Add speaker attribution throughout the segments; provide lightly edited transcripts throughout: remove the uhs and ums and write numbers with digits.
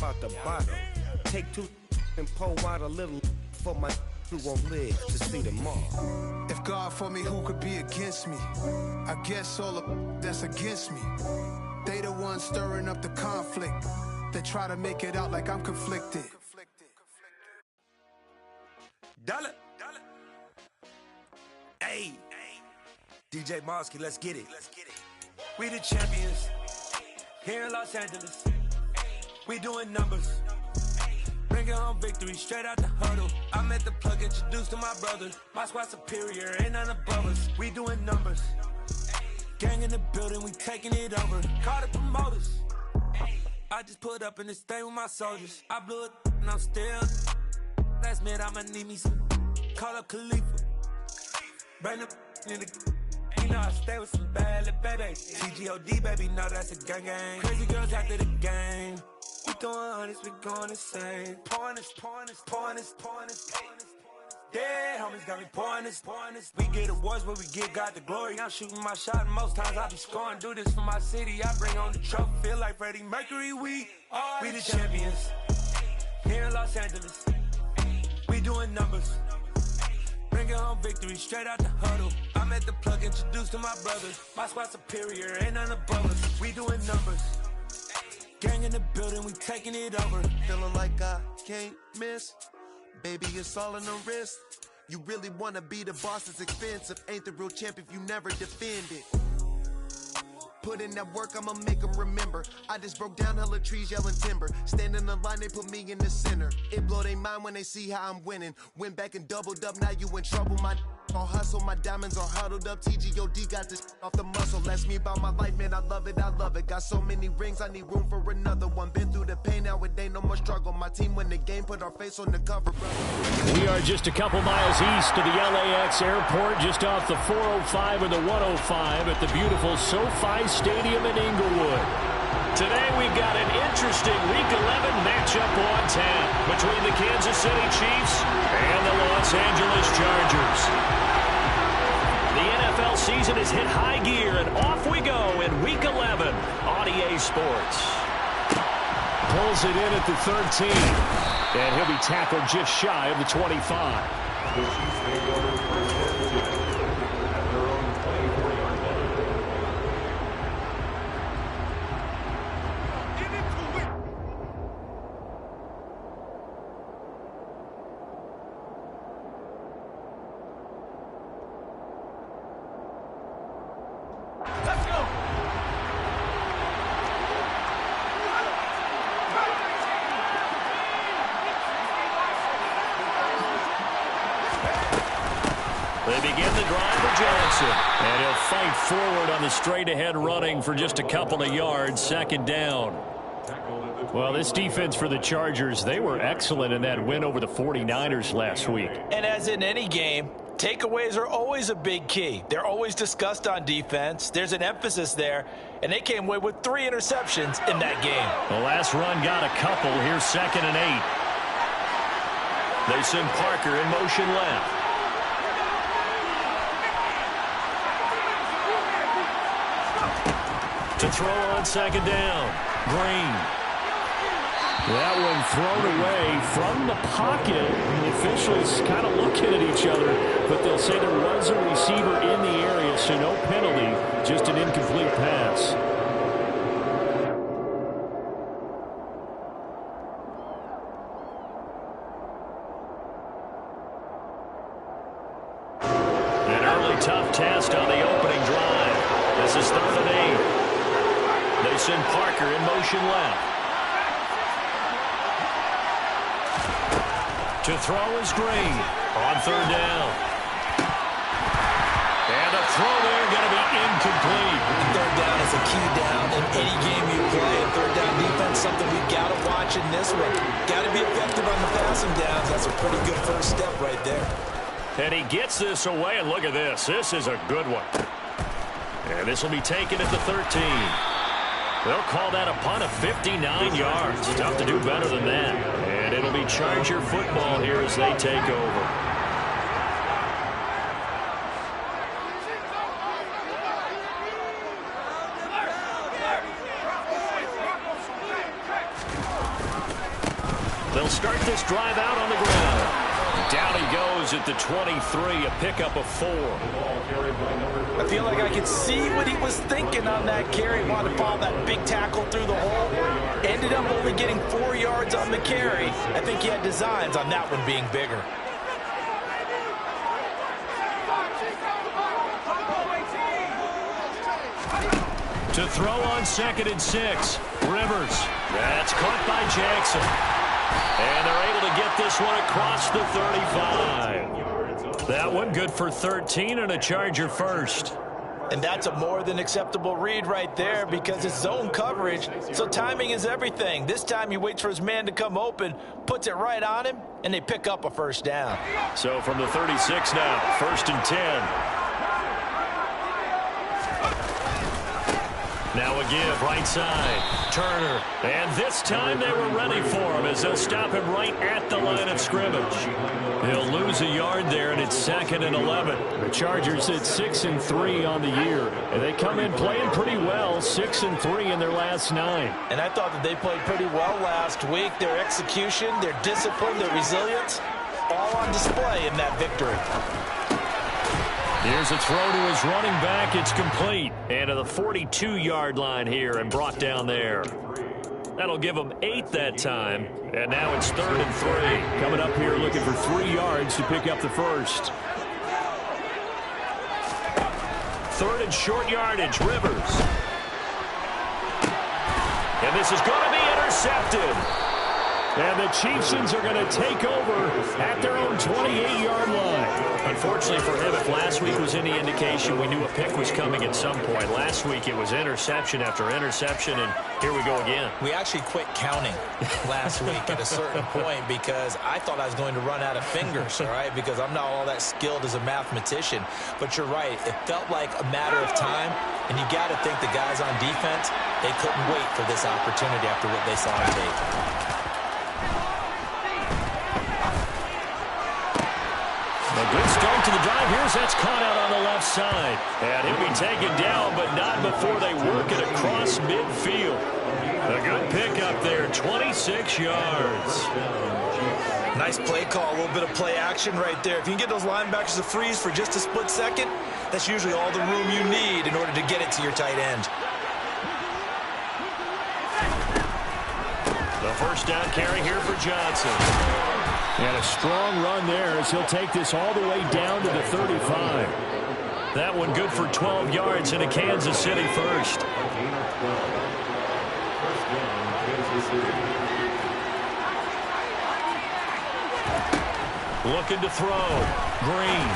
Speaker 1: out the bottom. Take two and pour out a little for my who won't live to see tomorrow.
Speaker 2: If God for me, who could be against me? I guess all of that's against me. They the ones stirring up the conflict. They try to make it out like I'm conflicted.
Speaker 1: Dollar. Hey, DJ Mosky, let's get it. We the champions here in Los Angeles. We doing numbers. Bringing home victory straight out the huddle. I'm at the plug, introduced to my brothers. My squad superior, ain't none above us. We doing numbers. Gang in the building, we taking it over. Call the promoters. I just put up in this thing with my soldiers. I blew it and I'm still. Last minute I'ma need me some. Call up Khalifa. Bring the in the. You know I stay with some bad little babies. TGOD baby, know that's a gang gang. Crazy girls after the game. We throwing hundreds, we going insane. Pouring this. Yeah, homies got me pouring this. We get awards, but we give God the glory. I'm shooting my shot, and most times I be scoring. Do this for my city, I bring on the trophy. Feel like Freddie Mercury, we the champions. Here in Los Angeles, we doing numbers. Bringing home victory straight out the huddle. I'm at the plug, introduced to my brothers. My squad superior, ain't none above us. We doing numbers. Gang in the building, we taking it over.
Speaker 3: Feeling like I can't miss. Baby, it's all in the wrist. You really wanna be the boss, it's expensive. Ain't the real champ if you never defend it. Put in that work, I'ma make them remember. I just broke down hella trees, yelling timber. Stand in the line, they put me in the center. It blow their mind when they see how I'm winning. Went back and doubled up, now you in trouble. My all hustle, my diamonds are huddled up. TGOD got this off the muscle. Ask me about my life, man, I love it. Got so many rings, I need room for another one. Been through the pain, now it ain't no more struggle. My team win the game, put our face on the cover, brother.
Speaker 4: We are just a couple miles east of the LAX airport, just off the 405 and the 105 at the beautiful SoFi Stadium in Inglewood. Today we've got an interesting Week 11 matchup on tap between the Kansas City Chiefs and the Los Angeles Chargers. The NFL season has hit high gear, and off we go in Week 11 on EA Sports.
Speaker 5: Pulls it in at the 13, and he'll be tackled just shy of the 25.
Speaker 4: They begin the drive with Johnson, and he'll fight forward on the straight-ahead running for just a couple of yards, second down.
Speaker 5: Well, this defense for the Chargers, they were excellent in that win over the 49ers last week.
Speaker 6: And as in any game, takeaways are always a big key. They're always discussed on defense. There's an emphasis there, and they came away with 3 interceptions in that game.
Speaker 4: The last run got a couple. Here's 2nd and 8. They send Parker in motion left. To throw on 2nd down, Green.
Speaker 5: That one thrown away from the pocket. The officials kind of looking at each other, but they'll say there was a receiver in the area, so no penalty, just an incomplete pass.
Speaker 4: An early tough test on the opening drive. This is 3rd and 8. They send Parker in motion left. To throw is Green on 3rd down. And a throw there going to be incomplete.
Speaker 6: 3rd down is a key down in any game you play. 3rd down defense, something we've got to watch in this one. Got to be effective on the passing downs. That's a pretty good first step right there.
Speaker 4: And he gets this away, and look at this. This is a good one. And this will be taken at the 13. They'll call that a punt of 59 yards. Tough to do better than that. And it'll be Charger football here as they take over. They'll start this drive out on the ground. Down he goes at the 23, a pickup of 4.
Speaker 6: I feel like I could see what he was thinking on that carry. Wanted to follow that big tackle through the hole. Ended up only getting 4 yards on the carry. I think he had designs on that one being bigger.
Speaker 4: To throw on 2nd and 6. Rivers. That's caught by Jackson. And they're able to get this one across the 35. That one good for 13 and a Charger first.
Speaker 6: And that's a more than acceptable read right there because it's zone coverage, so timing is everything. This time he waits for his man to come open, puts it right on him, and they pick up a first down.
Speaker 4: So from the 36 now, 1st and 10. Now a give, right side. Turner. And this time they were ready for him as they'll stop him right at the line of scrimmage. He'll lose a yard there, and it's 2nd and 11.
Speaker 5: The Chargers at 6-3 on the year, and they come in playing pretty well, 6-3 in their last 9.
Speaker 6: And I thought that they played pretty well last week. Their execution, their discipline, their resilience, all on display in that victory.
Speaker 4: Here's a throw to his running back. It's complete. And to the 42-yard line here and brought down there. That'll give him 8 that time. And now it's 3rd and 3.
Speaker 5: Coming up here looking for 3 yards to pick up the first.
Speaker 4: 3rd and short yardage. Rivers. And this is going to be intercepted.
Speaker 5: And the Chiefs are going to take over at their own 28-yard line.
Speaker 4: Unfortunately for him, if last week was any indication, we knew a pick was coming at some point. Last week it was interception after interception, and here we go again.
Speaker 6: We actually quit counting last week at a certain point because I thought I was going to run out of fingers, all right, because I'm not all that skilled as a mathematician. But you're right. It felt like a matter of time, and you got to think the guys on defense, they couldn't wait for this opportunity after what they saw on tape.
Speaker 4: A good start to the drive. That's caught out on the left side. And he'll be taken down, but not before they work it across midfield. A good pickup there, 26 yards.
Speaker 6: Nice play call, a little bit of play action right there. If you can get those linebackers to freeze for just a split second, that's usually all the room you need in order to get it to your tight end.
Speaker 4: The first down carry here for Johnson.
Speaker 5: And a strong run there as he'll take this all the way down to the 35.
Speaker 4: That one good for 12 yards and a Kansas City first. Looking to throw. Green.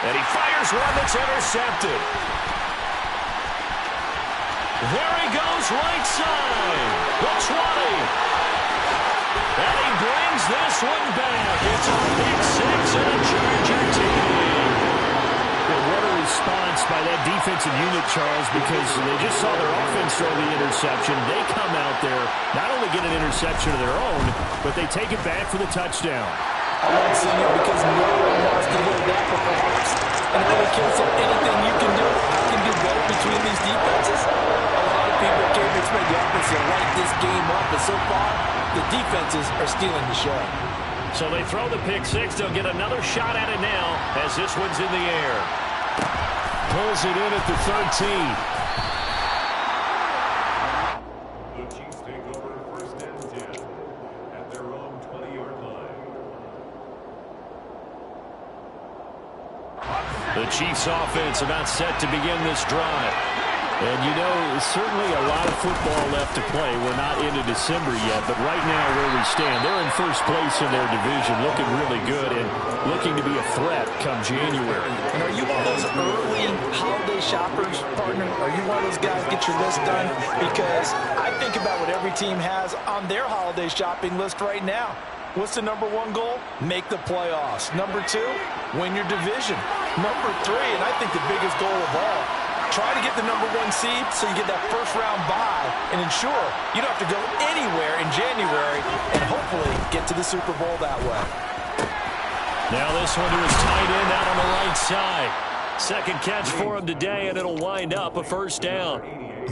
Speaker 4: And he fires one that's intercepted. There he goes, right side. The 20. And he brings this one back. It's a big 6 and a Charger team.
Speaker 5: Well, what a response by that defensive unit, Charles, because they just saw their offense throw the interception. They come out there, not only get an interception of their own, but they take it back for the touchdown.
Speaker 6: I love seeing it because no one wants to hear that performance. And it really kills up anything you can do. I can do better between these defenses. A lot of people came to expect the offense to light this game up, but so far, the defenses are stealing the show.
Speaker 4: So they throw the pick 6. They'll get another shot at it now as this one's in the air.
Speaker 5: Pulls it in at the 13.
Speaker 4: The Chiefs offense about set to begin this drive.
Speaker 5: And, you know, certainly a lot of football left to play. We're not into December yet, but right now where we stand, they're in first place in their division, looking really good and looking to be a threat come January.
Speaker 6: And are you one of those early holiday shoppers, partner? Are you one of those guys get your list done? Because I think about what every team has on their holiday shopping list right now. What's the number 1 goal? Make the playoffs. Number 2, win your division. Number 3, and I think the biggest goal of all, try to get the number 1 seed so you get that first round bye and ensure you don't have to go anywhere in January and hopefully get to the Super Bowl that way.
Speaker 4: Now this one to his tight end out on the right side. Second catch for him today, and it'll wind up a first down.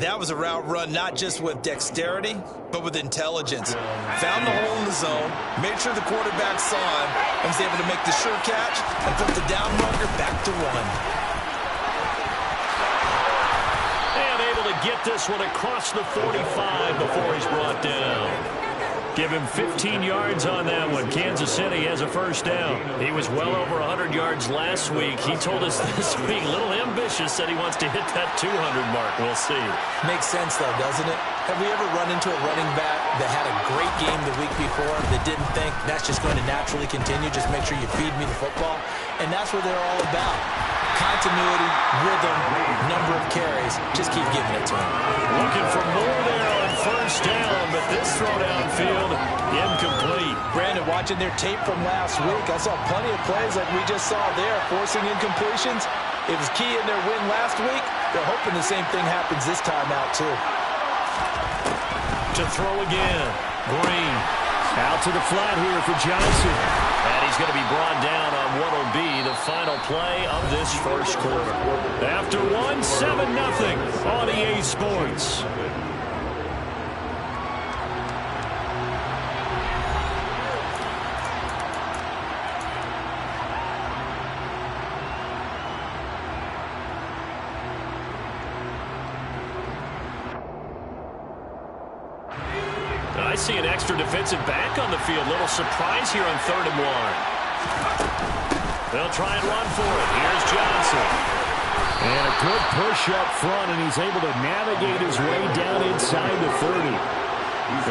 Speaker 6: That was a route run not just with dexterity, but with intelligence. Found the hole in the zone, made sure the quarterback saw him, and was able to make the sure catch and put the down marker back to one.
Speaker 4: And able to get this one across the 45 before he's brought down. Give him 15 yards on that one. Kansas City has a first down. He was well over 100 yards last week. He told us this week, a little ambitious, said he wants to hit that 200 mark. We'll see.
Speaker 6: Makes sense, though, doesn't it? Have we ever run into a running back that had a great game the week before that didn't think that's just going to naturally continue? Just make sure you feed me the football. And that's what they're all about. Continuity, rhythm, number of carries. Just keep giving it to him.
Speaker 4: Looking for more there on first down, but this throw downfield, incomplete.
Speaker 6: Brandon, watching their tape from last week, I saw plenty of plays like we just saw there, forcing incompletions. It was key in their win last week. They're hoping the same thing happens this time out, too.
Speaker 4: To throw again, Green. Out to the flat here for Johnson. And he's going to be brought down on what will be the final play of this first quarter. After one, 7-0 on EA Sports. I see an extra defensive back on the field. Little surprise here on 3rd and 1. They'll try and run for it. Here's Johnson.
Speaker 5: And a good push up front, and he's able to navigate his way down inside the 30.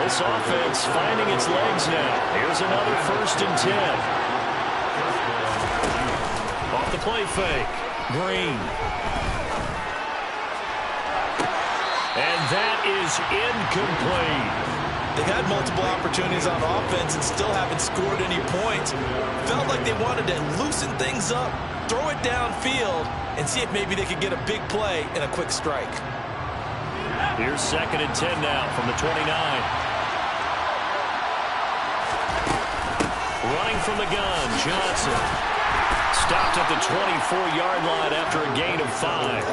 Speaker 4: This offense finding its legs now. Here's another 1st and 10. Off the play fake. Green. And that is incomplete.
Speaker 6: They've had multiple opportunities on offense and still haven't scored any points. Felt like they wanted to loosen things up, throw it downfield, and see if maybe they could get a big play and a quick strike.
Speaker 4: Here's 2nd and 10 now from the 29. Running from the gun, Johnson. Stopped at the 24-yard line after a gain of 5.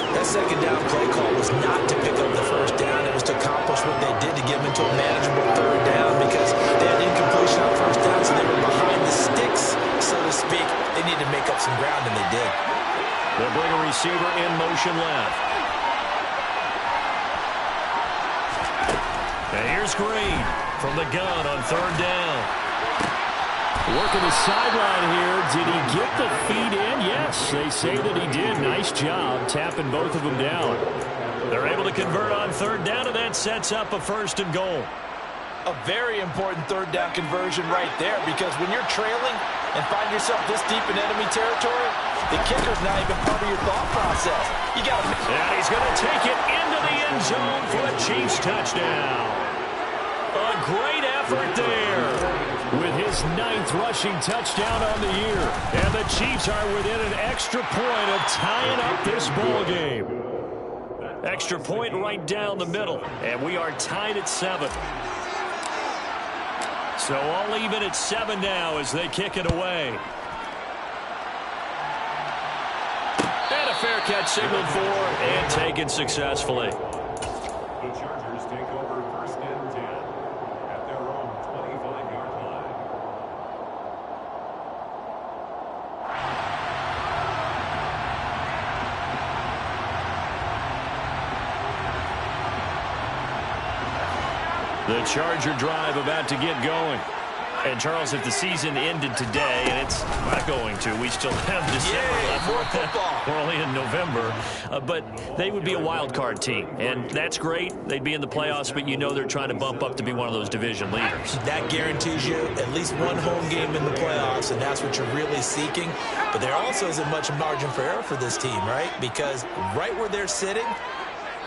Speaker 6: That 2nd down play call was not to pick up the 1st down. It was to accomplish what they did to get them into a manageable 3rd down because they had incompletion on 1st down, so they were behind the sticks, so to speak. They needed to make up some ground, and they did.
Speaker 4: They'll bring a receiver in motion left. And here's Green from the gun on 3rd down.
Speaker 5: Working the sideline here. Did he get the feet in? Yes, they say that he did. Nice job tapping both of them down.
Speaker 4: They're able to convert on 3rd down, and that sets up a 1st and goal.
Speaker 6: A very important 3rd down conversion right there because when you're trailing and find yourself this deep in enemy territory, the kicker's not even part of your thought process. You got to.
Speaker 4: And he's going to take it into the end zone for a Chiefs touchdown. A great effort there.
Speaker 5: With his 9th rushing touchdown on the year. And the Chiefs are within an extra point of tying up this ball game.
Speaker 4: Extra point right down the middle. And we are tied at 7. So all even at 7 now as they kick it away. And a fair catch signaled for and taken successfully.
Speaker 7: The Chargers take over 1st and 10 at their own 25-yard line.
Speaker 4: The Charger drive about to get going. And, Charles, if the season ended today, and it's not going to, we still have December left.
Speaker 6: More football.
Speaker 4: We're only in November. But they would be a wild card team. And that's great. They'd be in the playoffs, but you know they're trying to bump up to be one of those division leaders.
Speaker 6: That guarantees you at least one home game in the playoffs, and that's what you're really seeking. But there also isn't much margin for error for this team, right? Because right where they're sitting,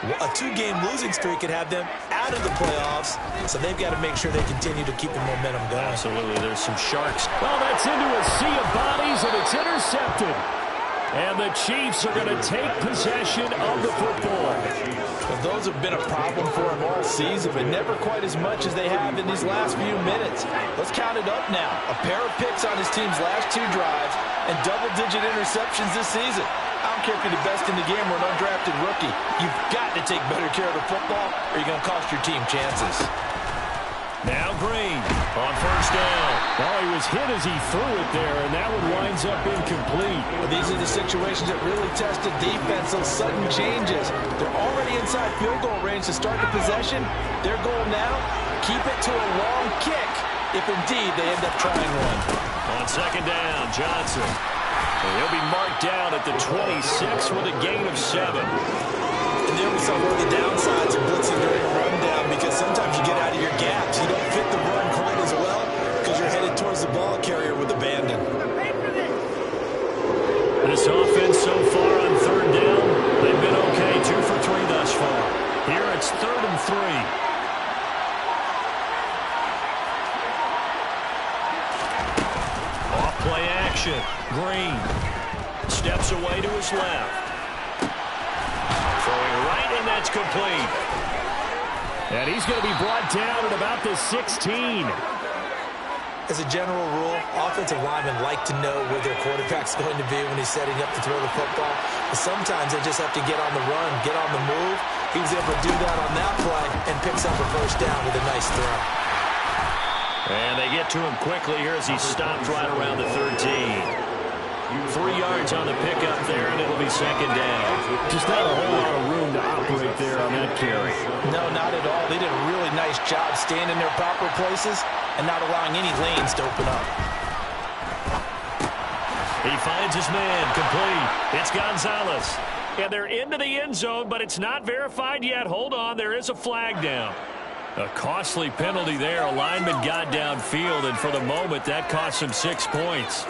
Speaker 6: a 2-game losing streak could have them out of the playoffs, so they've got to make sure they continue to keep the momentum going.
Speaker 4: Absolutely. There's some sharks.
Speaker 5: Well, that's into a sea of bodies, and it's intercepted. And the Chiefs are going to take possession of the football.
Speaker 6: Well, those have been a problem for him all season, but never quite as much as they have in these last few minutes. Let's count it up now. A pair of picks on his team's last 2 drives and double-digit interceptions this season. I don't care if you're the best in the game or an undrafted rookie. You've got to take better care of the football or you're going to cost your team chances.
Speaker 4: Now Green on first down. Well, he was hit as he threw it there, and that one winds up incomplete.
Speaker 6: Well, these are the situations that really test a defense, those sudden changes. They're already inside field goal range to start the possession. Their goal now, keep it to a long kick, if indeed they end up trying one.
Speaker 4: On second down, Johnson. And he'll be marked down at the 26 with a gain of 7.
Speaker 6: And there we saw one of the downsides of blitzing during a rundown, because sometimes you get out of your gaps. You don't fit the run quite as well because you're headed towards the ball carrier with abandon.
Speaker 4: This offense so far on third down, they've been okay, 2 for 3 thus far. Here it's 3rd and 3. Off play action. Green steps away to his left. Throwing right, and that's complete. And he's going to be brought down at about the 16.
Speaker 6: As a general rule, offensive linemen like to know where their quarterback's going to be when he's setting up to throw the football. But sometimes they just have to get on the run, get on the move. He was able to do that on that play and picks up a first down with a nice throw.
Speaker 4: And they get to him quickly here as he stopped right around the 13. 3 yards on the pickup there, and it'll be second down.
Speaker 5: Just not a whole lot of room to operate there on that carry.
Speaker 6: No, not at all. They did a really nice job staying in their proper places and not allowing any lanes to open up.
Speaker 4: He finds his man, complete. It's Gonzalez. And they're into the end zone, but it's not verified yet. Hold on, there is a flag down. A costly penalty there. A lineman got downfield, and for the moment, that cost him 6 points.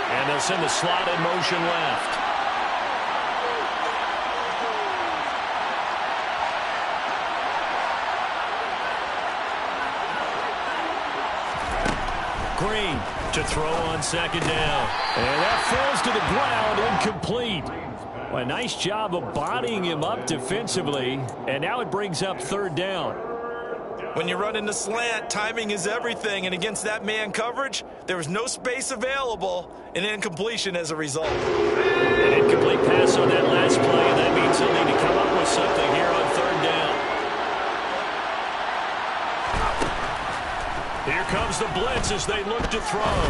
Speaker 4: And they'll send the slot in motion left. Green to throw on second down. And that falls to the ground, incomplete. Well, a nice job of bodying him up defensively. And now it brings up third down.
Speaker 6: When you run in the slant, timing is everything. And against that man coverage, there was no space available. An incompletion as a result.
Speaker 4: An incomplete pass on that last play, and that means they'll need to come up with something here on third down. Here comes the blitz as they look to throw.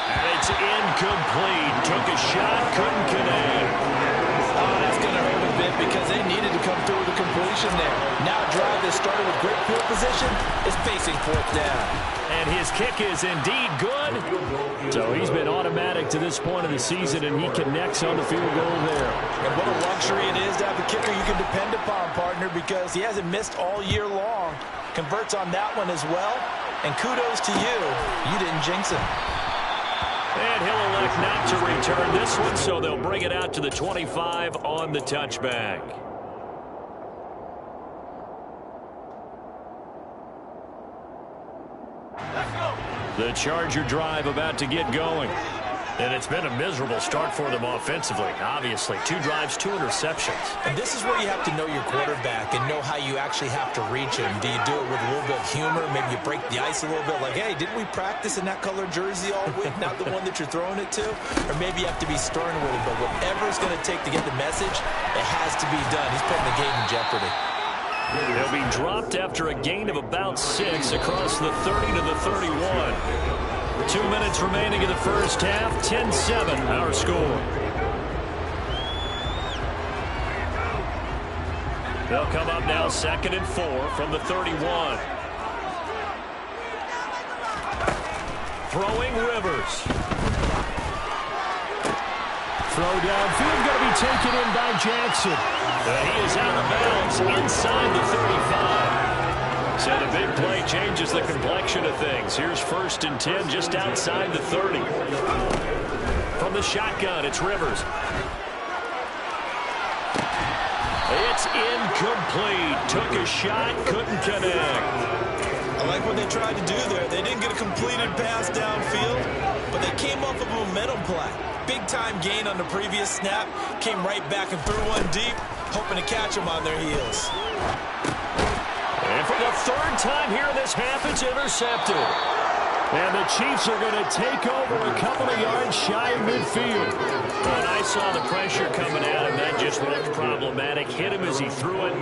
Speaker 4: And it's incomplete. Took a shot, couldn't connect.
Speaker 6: Oh, that's going to hurt a bit because they needed to come through with a completion there. Now a drive that started with great field position is facing fourth down.
Speaker 4: And his kick is indeed good. So he's been automatic to this point of the season, and he connects on the field goal there.
Speaker 6: And what a luxury it is to have a kicker you can depend upon, partner, because he hasn't missed all year long. Converts on that one as well. And kudos to you. You didn't jinx it.
Speaker 4: And he'll elect not to return this one, so they'll bring it out to the 25 on the touchback. The Charger drive about to get going. And it's been a miserable start for them offensively, obviously. 2 drives, 2 interceptions.
Speaker 6: And this is where you have to know your quarterback and know how you actually have to reach him. Do you do it with a little bit of humor? Maybe you break the ice a little bit, like, hey, didn't we practice in that color jersey all week, not the one that you're throwing it to? Or maybe you have to be stern with him, but whatever it's going to take to get the message, it has to be done. He's putting the game in jeopardy.
Speaker 4: He'll be dropped after a gain of about 6 across the 30 to the 31. 2 minutes remaining in the first half. 10-7 our score. They'll come up now 2nd and 4 from the 31. Throwing Rivers. Throw downfield, going to be taken in by Jackson. He is out of bounds inside the 35. So the big play changes the complexion of things. Here's 1st and 10 just outside the 30. From the shotgun, it's Rivers. It's incomplete. Took a shot, couldn't connect.
Speaker 6: A I like what they tried to do there. They didn't get a completed pass downfield, but they came off of a momentum play. Big-time gain on the previous snap. Came right back and threw one deep, hoping to catch them on their heels.
Speaker 4: And for the third time here in this half, it's intercepted. And the Chiefs are going to take over a couple of yards shy of midfield. And I saw the pressure coming at him. That just looked problematic. Hit him as he threw it,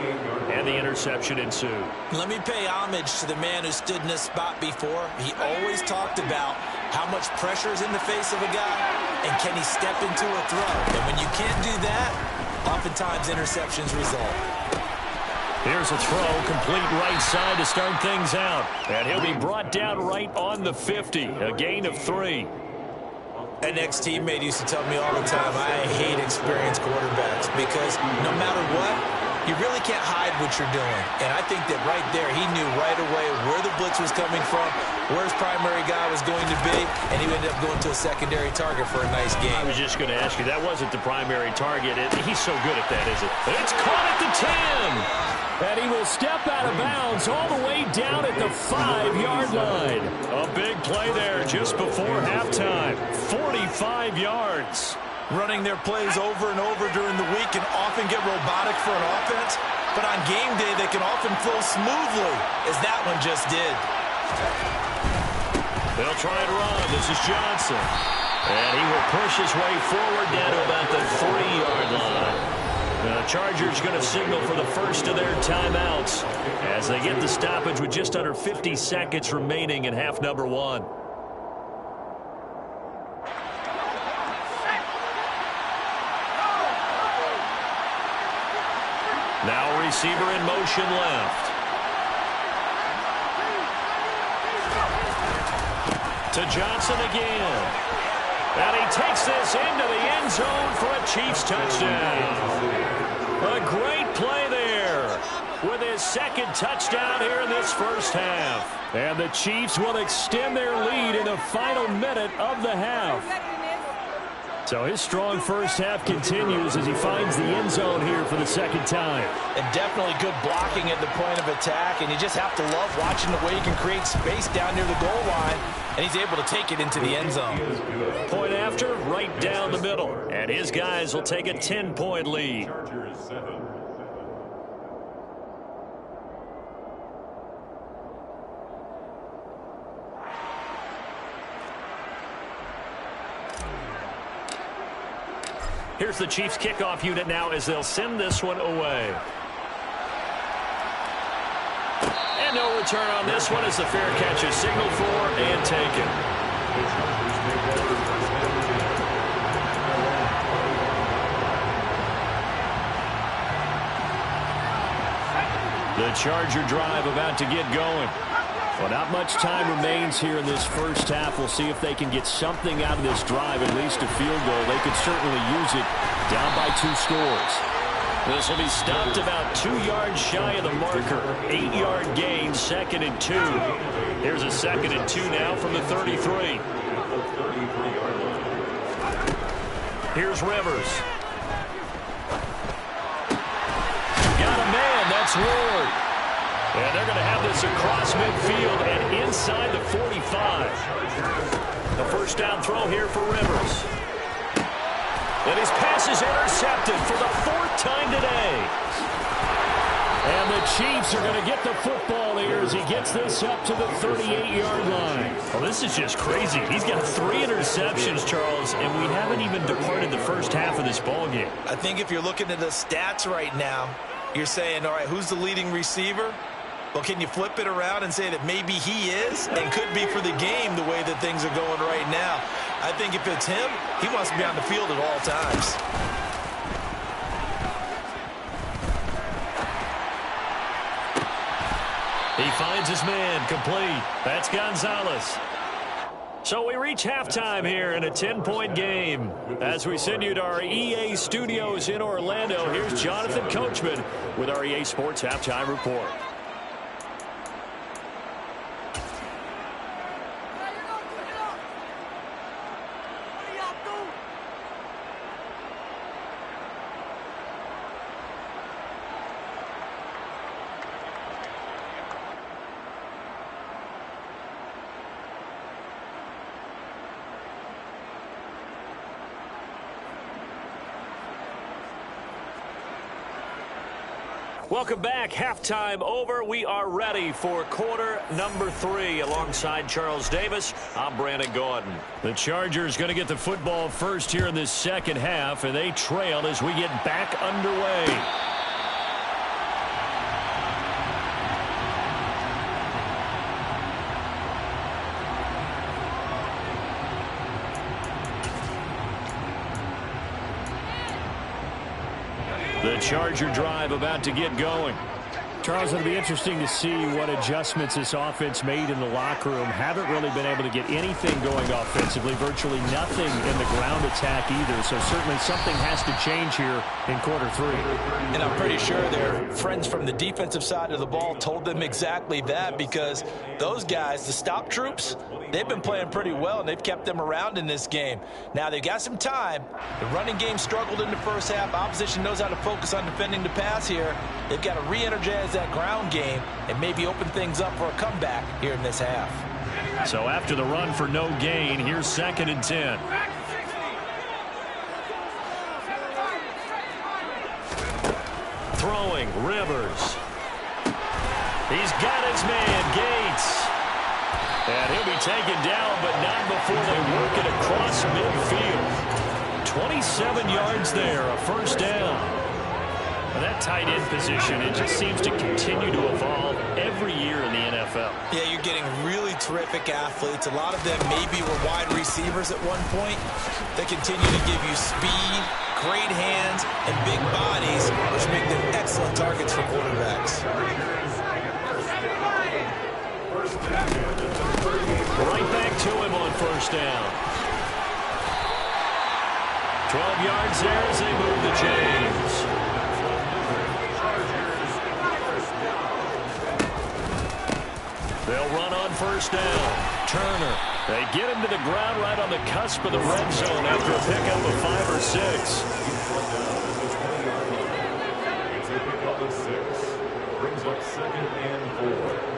Speaker 4: and the interception ensued.
Speaker 6: Let me pay homage to the man who stood in this spot before. He always talked about how much pressure is in the face of a guy, and can he step into a throw. And when you can't do that, oftentimes interceptions result.
Speaker 4: Here's a throw, complete right side to start things out. And he'll be brought down right on the 50, a gain of 3.
Speaker 6: An ex-teammate used to tell me all the time, I hate experienced quarterbacks because no matter what, you really can't hide what you're doing. And I think that right there, he knew right away where the blitz was coming from, where his primary guy was going to be, and he ended up going to a secondary target for a nice game.
Speaker 4: I was just going to ask you, that wasn't the primary target. He's so good at that, isn't it? It's caught at the 10. And he will step out of bounds all the way down at the 5-yard line. A big play there just before halftime. 45 yards.
Speaker 6: Running their plays over and over during the week can often get robotic for an offense, but on game day they can often flow smoothly, as that one just did.
Speaker 4: They'll try and run. This is Johnson. And he will push his way forward down to about the 3-yard line. The Chargers going to signal for the first of their timeouts as they get the stoppage with just under 50 seconds remaining in half number 1. Now a receiver in motion left. To Johnson again. And he takes this into the end zone for a Chiefs touchdown. A great play there with his second touchdown here in this first half. And the Chiefs will extend their lead in the final minute of the half. So his strong first half continues as he finds the end zone here for the second time.
Speaker 6: And definitely good blocking at the point of attack, and you just have to love watching the way he can create space down near the goal line, and he's able to take it into the end zone.
Speaker 4: Point after, right down the middle. And his guys will take a 10-point lead. Here's the Chiefs kickoff unit now as they'll send this one away. And no return on this one as the fair catch is signaled for and taken. The Charger drive about to get going. Well, not much time remains here in this first half. We'll see if they can get something out of this drive, at least a field goal. They could certainly use it down by 2 scores. This will be stopped about 2 yards shy of the marker. 8-yard gain, 2nd and 2. Here's a 2nd and 2 now from the 33. Here's Rivers. Got a man, that's Ward. And they're going to have this across midfield and inside the 45. The first down throw here for Rivers. And his pass is intercepted for the 4th time today. And the Chiefs are going to get the football here as he gets this up to the 38-yard line. Well, this is just crazy. He's got 3 interceptions, Charles, and we haven't even departed the first half of this ballgame.
Speaker 6: I think if you're looking at the stats right now, you're saying, all right, who's the leading receiver? Well, can you flip it around and say that maybe he is and could be for the game the way that things are going right now? I think if it's him, he wants to be on the field at all times.
Speaker 4: He finds his man complete. That's Gonzalez. So we reach halftime here in a 10-point game. As we send you to our EA studios in Orlando, here's Jonathan Coachman with our EA Sports Halftime Report. Welcome back. Halftime over. We are ready for quarter number 3. Alongside Charles Davis, I'm Brandon Gordon. The Chargers going to get the football first here in this second half, and they trail as we get back underway. The Charger drive about to get going.
Speaker 5: Charles, it'll be interesting to see what adjustments this offense made in the locker room. Haven't really been able to get anything going offensively, virtually nothing in the ground attack either. So certainly something has to change here in quarter 3.
Speaker 6: And I'm pretty sure their friends from the defensive side of the ball told them exactly that, because those guys, the stop troops, they've been playing pretty well, and they've kept them around in this game. Now, they've got some time. The running game struggled in the first half. Opposition knows how to focus on defending the pass here. They've got to re-energize that ground game and maybe open things up for a comeback here in this half.
Speaker 4: So after the run for no gain, here's 2nd and 10. Throwing, Rivers. He's got his man, Gates. And he'll be taken down, but not before they work it across midfield. 27 yards there, a first down. Well, that tight end position, it just seems to continue to evolve every year in the NFL.
Speaker 6: Yeah, you're getting really terrific athletes. A lot of them maybe were wide receivers at one point. They continue to give you speed, great hands, and big bodies, which make them excellent targets for quarterbacks.
Speaker 4: Right back to him on first down. 12 yards there as they move the chains. They'll run on first down. Turner. They get him to the ground right on the cusp of the red zone after a pickup of 5 or 6.
Speaker 7: It's a pickup of 6. Brings up 2nd and 4.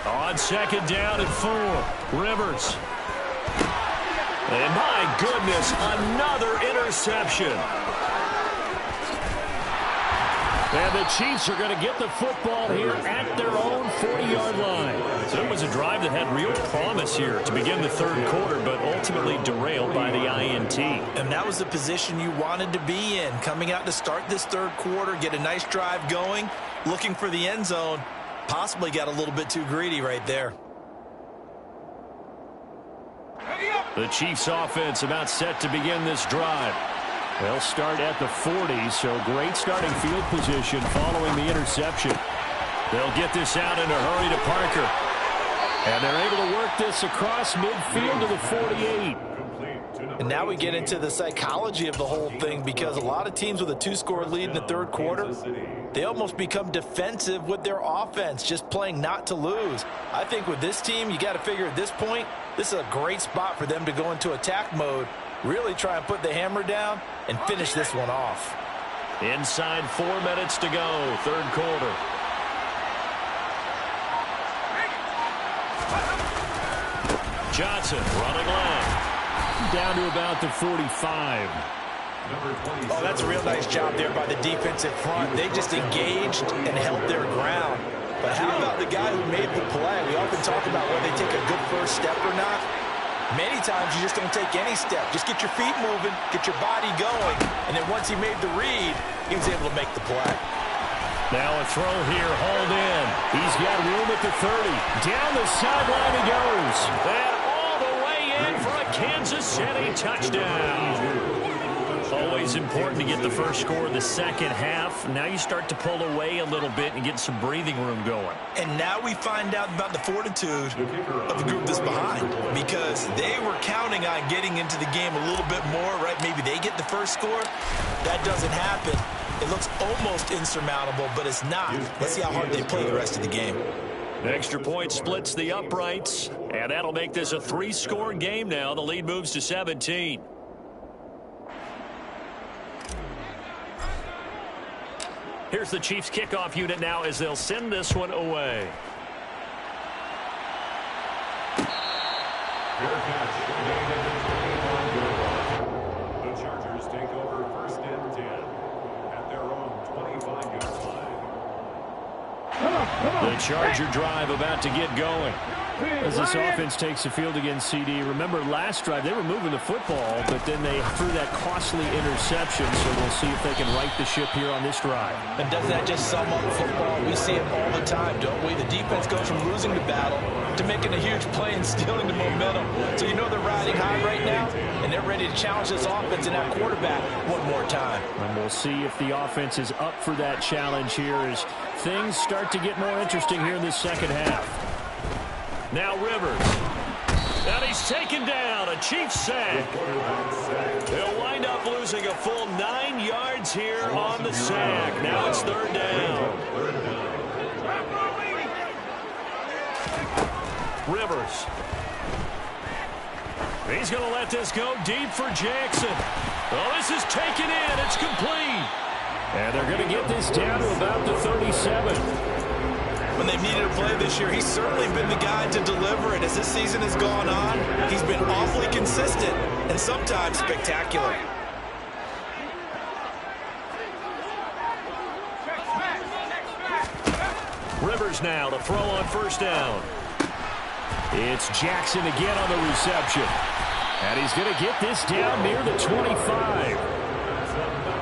Speaker 4: On 2nd down and 4. Rivers. And my goodness, another interception. And the Chiefs are going to get the football here at their own 40-yard line. So it was a drive that had real promise here to begin the third quarter, but ultimately derailed by the INT.
Speaker 6: And that was the position you wanted to be in, coming out to start this third quarter, get a nice drive going, looking for the end zone. Possibly got a little bit too greedy right there.
Speaker 4: The Chiefs offense about set to begin this drive. They'll start at the 40, so great starting field position following the interception. They'll get this out in a hurry to Parker. And they're able to work this across midfield to the 48.
Speaker 6: And now we get into the psychology of the whole thing, because a lot of teams with a 2-score lead in the third quarter, they almost become defensive with their offense, just playing not to lose. I think with this team, you got to figure at this point, this is a great spot for them to go into attack mode, really try and put the hammer down and finish this one off.
Speaker 4: Inside 4 minutes to go, third quarter. Johnson running left. Down to about the 45.
Speaker 6: Oh, that's a real nice job there by the defensive front. They just engaged and held their ground. But how about the guy who made the play? We often talk about whether they take a good first step or not. Many times you just don't take any step. Just get your feet moving, get your body going, and then once he made the read, he was able to make the play.
Speaker 4: Now a throw here, hauled in. He's got room at the 30. Down the sideline he goes. And all the way in for a Kansas City touchdown. Always important to get the first score of the second half. Now you start to pull away a little bit and get some breathing room going.
Speaker 6: And now we find out about the fortitude of the group that's behind, because they were counting on getting into the game a little bit more, right? Maybe they get the first score. That doesn't happen. It looks almost insurmountable, but it's not. Let's see how hard they play the rest of the game.
Speaker 4: The extra point splits the uprights, and that'll make this a 3-score game now. The lead moves to 17. Here's the Chiefs kickoff unit now as they'll send this one away.
Speaker 7: Fair catch. Made at the 21-yard line. The Chargers take over 1st and 10 at their own 25-yard line.
Speaker 4: The Charger drive about to get going. As this offense takes the field against CD. Remember, last drive, they were moving the football, but then they threw that costly interception, so we'll see if they can right the ship here on this drive.
Speaker 6: And doesn't that just sum up football? We see it all the time, don't we? The defense goes from losing the battle to making a huge play and stealing the momentum. So you know they're riding high right now, and they're ready to challenge this offense and that quarterback one more time.
Speaker 4: And we'll see if the offense is up for that challenge here as things start to get more interesting here in the second half. Now Rivers. And he's taken down. A Chiefs sack. They'll wind up losing a full 9 yards here on the sack. Now it's 3rd down. Rivers. He's going to let this go deep for Jackson. Oh, this is taken in. It's complete. And they're going to get this down to about the 37.
Speaker 6: When they've needed a play this year, he's certainly been the guy to deliver it. As this season has gone on, he's been awfully consistent and sometimes spectacular.
Speaker 4: Rivers now to throw on 1st down. It's Jackson again on the reception. And he's going to get this down near the 25.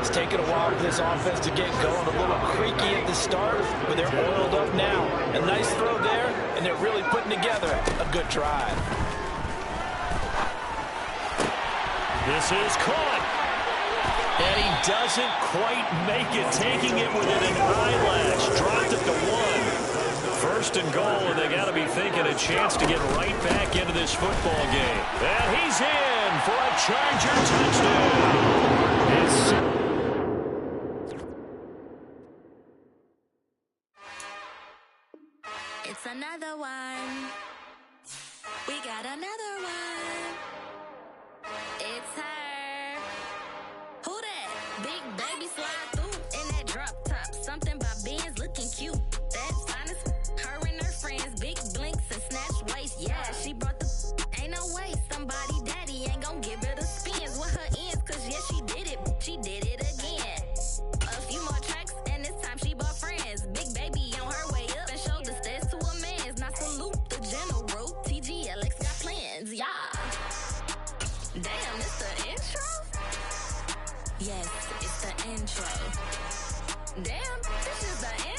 Speaker 6: It's taken a while for this offense to get going. A little creaky at the start, but they're oiled up now. A nice throw there, and they're really putting together a good drive.
Speaker 4: This is caught. And he doesn't quite make it, taking it within an eyelash. Dropped it to 1. 1st and goal, and they got to be thinking a chance to get right back into this football game. And he's in for a Charger touchdown.
Speaker 8: It's another one. We got another one. It's her. Who that? Big baby slide through in that drop top. Something by Benz looking cute. That's honest. Her and her friends, big blinks and snatch waist. Yeah, she brought the ain't no way. Somebody daddy ain't gon' give her the spins with her ends. Cause yeah, she did it. She did it again. A few more tracks and this time she bought friends. Big baby on her way up and showed the stairs to a man's. Now salute the general. TGLX got plans, yeah. Damn, it's the intro? Yes, it's the intro. Damn, this is the intro.